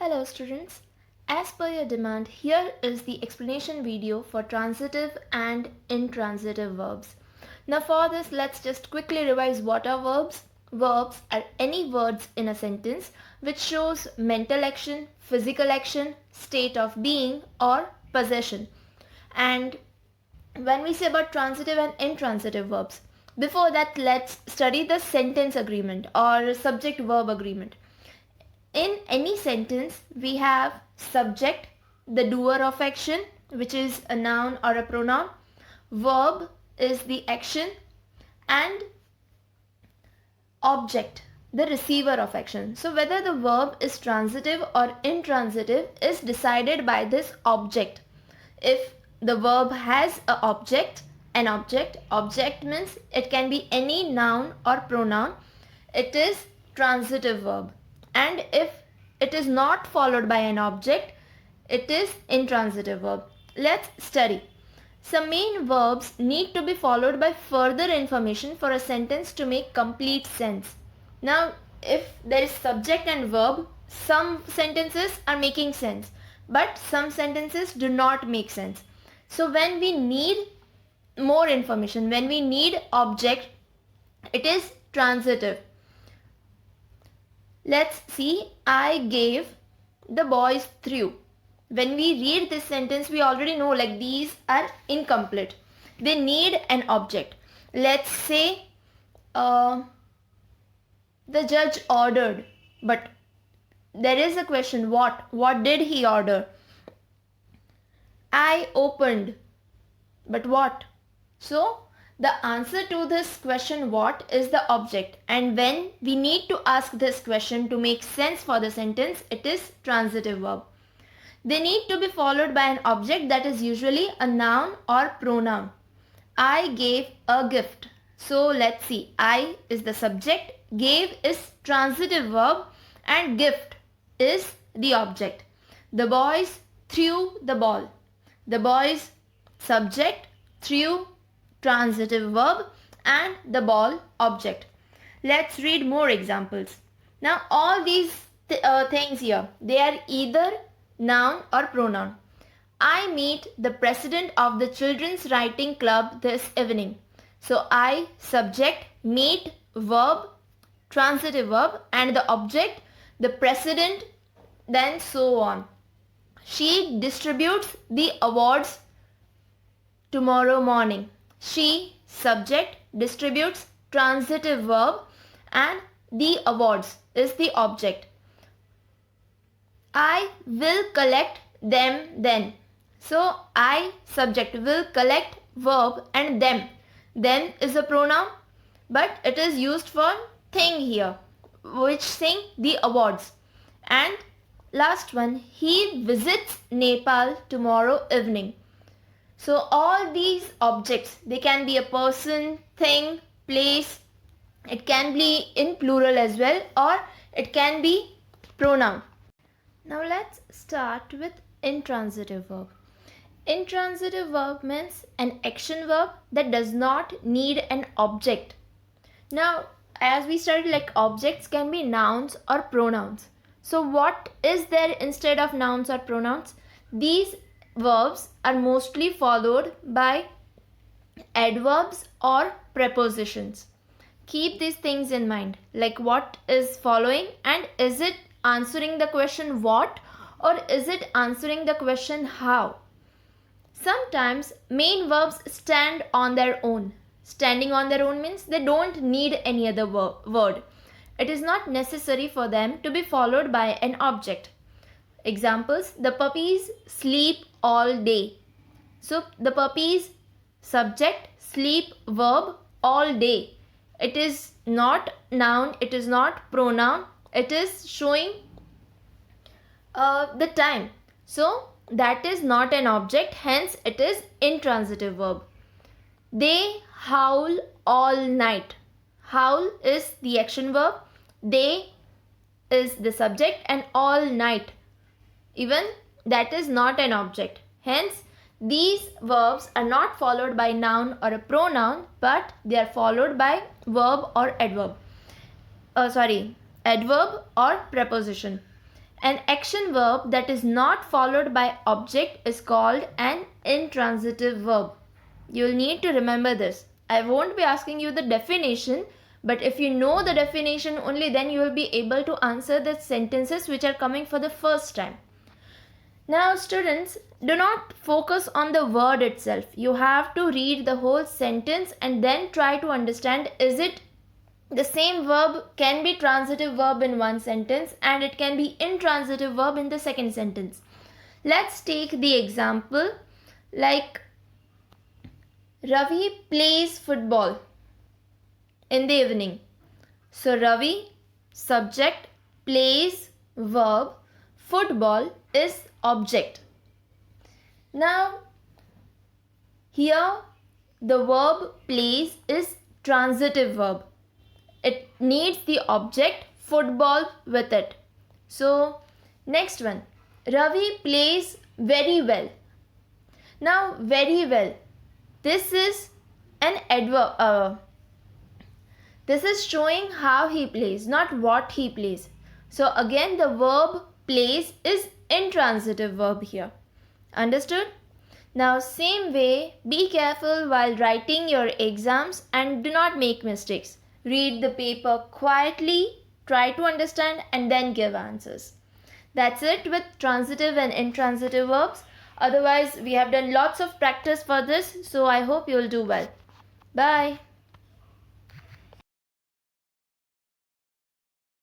Hello students, as per your demand, here is the explanation video for transitive and intransitive verbs. Now for this, let's just quickly revise what are verbs. Verbs are any words in a sentence which shows mental action, physical action, state of being or possession. And when we say about transitive and intransitive verbs, before that let's study the sentence agreement or subject verb agreement. In any sentence, we have subject, the doer of action, which is a noun or a pronoun. Verb is the action and object, the receiver of action. So whether the verb is transitive or intransitive is decided by this object. If the verb has an object means it can be any noun or pronoun, it is transitive verb. And if it is not followed by an object, it is intransitive verb. Let's study. Some main verbs need to be followed by further information for a sentence to make complete sense. Now, if there is subject and verb, some sentences are making sense, but some sentences do not make sense. So when we need more information, when we need object, it is transitive. Let's see, I gave, the boys threw. When we read this sentence, we already know like these are incomplete. They need an object. Let's say the judge ordered, but there is a question, what? What did he order? I opened, but what? So the answer to this question what is the object, and when we need to ask this question to make sense for the sentence, it is transitive verb. They need to be followed by an object that is usually a noun or pronoun. I gave a gift. So let's see, I is the subject, gave is transitive verb and gift is the object. The boys threw the ball. The boys subject, threw transitive verb and the ball object. Let's read more examples. Now all these things here, they are either noun or pronoun. I meet the president of the children's writing club this evening. So I subject, meet verb, transitive verb and the object, the president, then so on. She distributes the awards tomorrow morning. She subject, distributes, transitive verb and the awards is the object. I will collect them then. So I subject, will collect verb and them. Them is a pronoun but it is used for thing here, which thing? The awards. And last one, he visits Nepal tomorrow evening. So all these objects, they can be a person, thing, place. It can be in plural as well or it can be pronoun. Now let's start with intransitive verb. Intransitive verb means an action verb that does not need an object. Now as we studied, like objects can be nouns or pronouns. So what is there instead of nouns or pronouns? These verbs are mostly followed by adverbs or prepositions. Keep these things in mind, like what is following and is it answering the question what or is it answering the question how. Sometimes main verbs stand on their own. Standing on their own means they don't need any other word. It is not necessary for them to be followed by an object. Examples, the puppies sleep all day. So the puppies subject, sleep verb, all day. It is not noun, it is not pronoun, it is showing the time. So that is not an object, hence it is intransitive verb. They howl all night. Howl is the action verb, they is the subject and all night, even that is not an object. Hence these verbs are not followed by noun or a pronoun but they are followed by verb or adverb. Adverb or preposition. An action verb that is not followed by object is called an intransitive verb. You'll need to remember this. I won't be asking you the definition, but if you know the definition, only then you will be able to answer the sentences which are coming for the first time. Now students, do not focus on the word itself. You have to read the whole sentence and then try to understand, is it the same verb can be transitive verb in one sentence and it can be intransitive verb in the second sentence. Let's take the example like Ravi plays football in the evening. So Ravi, subject, plays, verb, football is object. Now here the verb plays is transitive verb. It needs the object football with it. So next one, Ravi plays very well. Now very well, this is an adverb. This is showing how he plays, not what he plays. So again the verb plays is intransitive verb here. Understood? Now same way, be careful while writing your exams and do not make mistakes. Read the paper quietly, try to understand and then give answers. That's it with transitive and intransitive verbs. Otherwise, we have done lots of practice for this, so I hope you will do well. Bye.